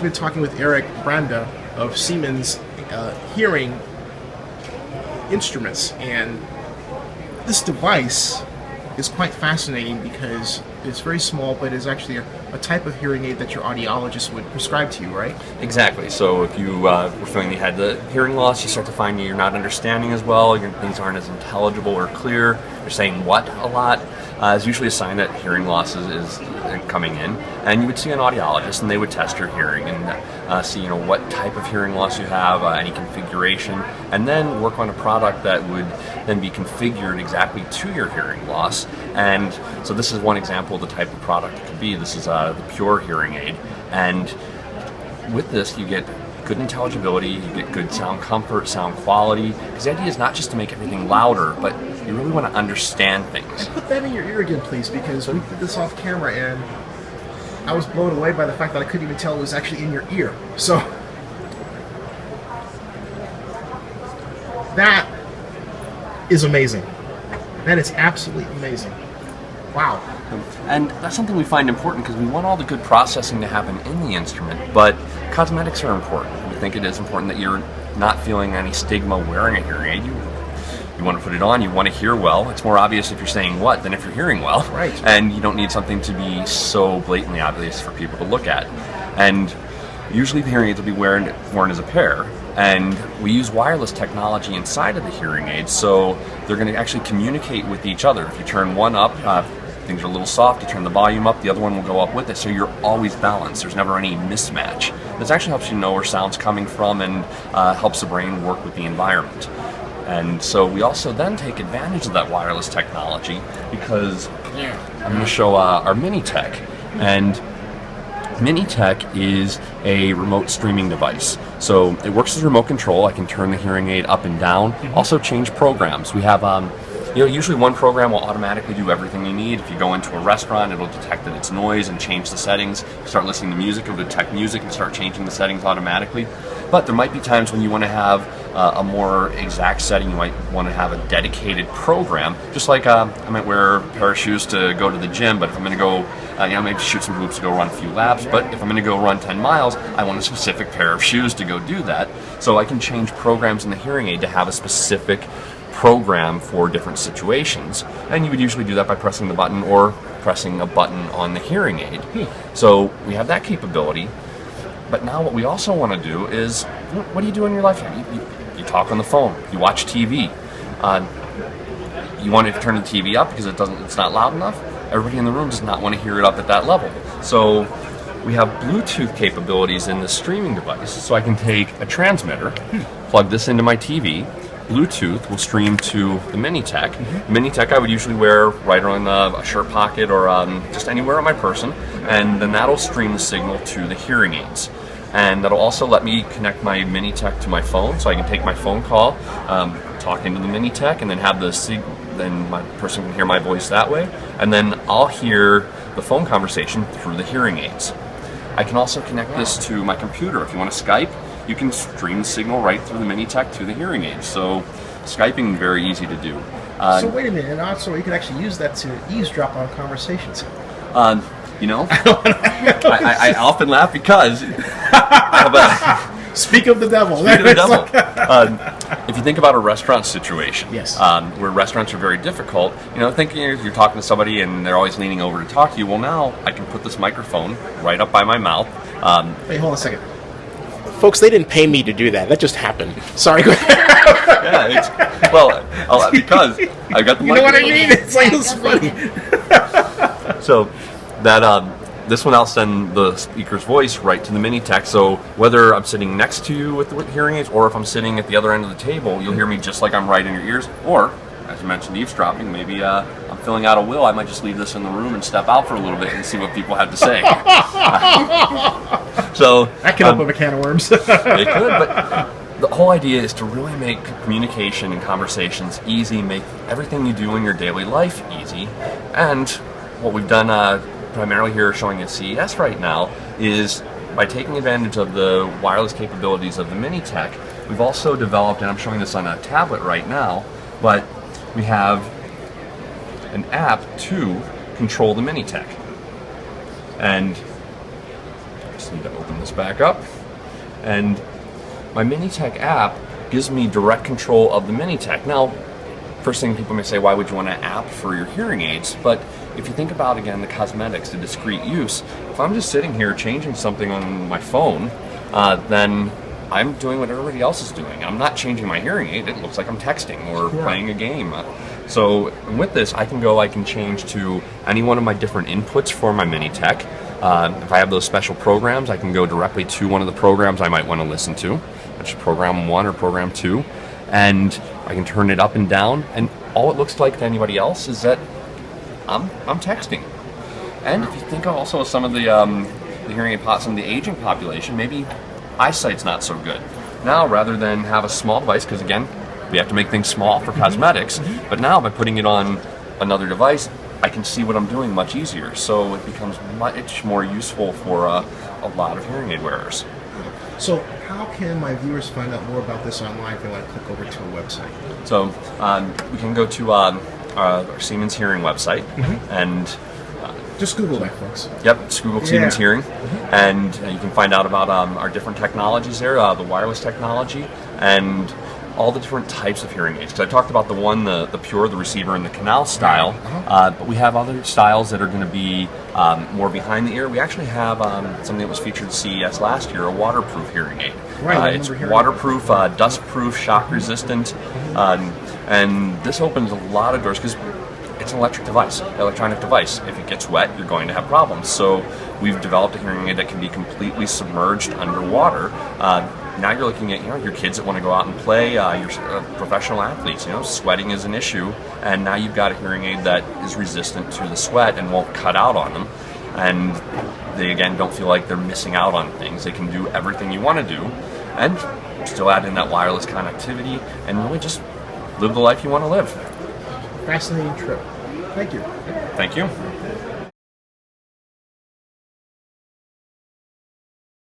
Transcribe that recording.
been talking with Eric Branda of Siemens Hearing Instruments, and this device is quite fascinating because it's very small, but it's actually a type of hearing aid that your audiologist would prescribe to you, right? Exactly. So if you were feeling you had the hearing loss, you start to find you're not understanding as well, things aren't as intelligible or clear, you're saying what a lot, is usually a sign that hearing loss is coming in. And you would see an audiologist, and they would test your hearing and see what type of hearing loss you have, any configuration, and then work on a product that would then be configured exactly to your hearing loss. And so this is one example of the type of product it could be. This is the Pure hearing aid, and with this you get good intelligibility, you get good sound comfort, sound quality, because the idea is not just to make everything louder, but you really want to understand things. Put that in your ear again, please, because we did this off camera and I was blown away by the fact that I couldn't even tell it was actually in your ear. So that is amazing. That is absolutely amazing. Wow. And that's something we find important because we want all the good processing to happen in the instrument, but cosmetics are important. We think it is important that you're not feeling any stigma wearing a hearing aid. You want to put it on, you want to hear well. It's more obvious if you're saying what than if you're hearing well. Right. And you don't need something to be so blatantly obvious for people to look at. And usually the hearing aids will be worn as a pair. And we use wireless technology inside of the hearing aids, so they're going to actually communicate with each other. If you turn one up, things are a little soft, you turn the volume up, the other one will go up with it, so you're always balanced. There's never any mismatch. This actually helps you know where sound's coming from and helps the brain work with the environment. And so we also then take advantage of that wireless technology because I'm going to show our Mini-Tech. And Mini-Tech is a remote streaming device. So it works as a remote control. I can turn the hearing aid up and down, also change programs. We have usually one program will automatically do everything you need. If you go into a restaurant, it'll detect that it's noise and change the settings. If you start listening to music, it'll detect music and start changing the settings automatically. But there might be times when you want to have a more exact setting. You might want to have a dedicated program. Just like I might wear a pair of shoes to go to the gym, but if I'm going to go, maybe shoot some hoops to go run a few laps, but if I'm going to go run 10 miles, I want a specific pair of shoes to go do that. So I can change programs in the hearing aid to have a specific program for different situations, and you would usually do that by pressing the button or pressing a button on the hearing aid. So we have that capability, but now what we also want to do is, what do you do in your life? You talk on the phone, you watch TV, you want to turn the TV up because it's not loud enough. Everybody in the room does not want to hear it up at that level. So we have Bluetooth capabilities in this streaming device, so I can take a transmitter, plug this into my TV, Bluetooth will stream to the Mini-Tech. Mini-Tech I would usually wear right on a shirt pocket or just anywhere on my person, and then that'll stream the signal to the hearing aids. And that'll also let me connect my Mini-Tech to my phone, so I can take my phone call, talk into the Mini-Tech, and then have then my person can hear my voice that way, and then I'll hear the phone conversation through the hearing aids. I can also connect this to my computer. If you want to Skype, you can stream the signal right through the Mini-Tech to the hearing aids. So Skyping, very easy to do. So wait a minute, and also you can actually use that to eavesdrop on conversations. I often laugh because Speak of the devil. Speak of the devil. If you think about a restaurant situation, yes, where restaurants are very difficult, thinking you're talking to somebody and they're always leaning over to talk to you. Well, now I can put this microphone right up by my mouth. Wait, hold on a second. Folks, they didn't pay me to do that. That just happened. Sorry, go ahead. Because I got the microphone. You know what I mean? It's like, it's funny. So that this one, I'll send the speaker's voice right to the Mini-Tech. So whether I'm sitting next to you with the hearing aids, or if I'm sitting at the other end of the table, you'll hear me just like I'm right in your ears. Or, as you mentioned, eavesdropping. Maybe I'm filling out a will. I might just leave this in the room and step out for a little bit and see what people have to say. So that can open a can of worms. It could, but the whole idea is to really make communication and conversations easy, make everything you do in your daily life easy. And what we've done primarily here showing at CES right now is by taking advantage of the wireless capabilities of the Mini-Tech, we've also developed, and I'm showing this on a tablet right now, but we have an app to control the Mini-Tech. And just need to open this back up. And my Minitech app gives me direct control of the Minitech. Now, first thing people may say, why would you want an app for your hearing aids? But if you think about, again, the cosmetics, the discrete use, if I'm just sitting here changing something on my phone, then I'm doing what everybody else is doing. I'm not changing my hearing aid. It looks like I'm texting or playing a game. So with this, I can change to any one of my different inputs for my Minitech. If I have those special programs, I can go directly to one of the programs I might want to listen to, which is program 1 or program 2, and I can turn it up and down, and all it looks like to anybody else is that I'm texting. And if you think also of some of the hearing aid some of the aging population, maybe eyesight's not so good. Now, rather than have a small device, because again, we have to make things small for cosmetics, but now by putting it on another device, I can see what I'm doing much easier. So it becomes much more useful for a lot of hearing aid wearers. So how can my viewers find out more about this online if they want to click over to a website? So we can go to our Siemens Hearing website, and just Google that, folks. Yep, just Google Siemens Hearing, and you can find out about our different technologies there, the wireless technology, and all the different types of hearing aids. Because I talked about the pure, the receiver, and the canal style, but we have other styles that are going to be more behind the ear. We actually have something that was featured at CES last year, a waterproof hearing aid. Right, it's waterproof, dust-proof, shock-resistant, and this opens a lot of doors because it's an electronic device. If it gets wet, you're going to have problems. So we've developed a hearing aid that can be completely submerged underwater. Now you're looking at your kids that want to go out and play, your professional athletes. Sweating is an issue, and now you've got a hearing aid that is resistant to the sweat and won't cut out on them. And they again don't feel like they're missing out on things. They can do everything you want to do, and still add in that wireless connectivity, and really just live the life you want to live. Fascinating trip. Thank you. Thank you.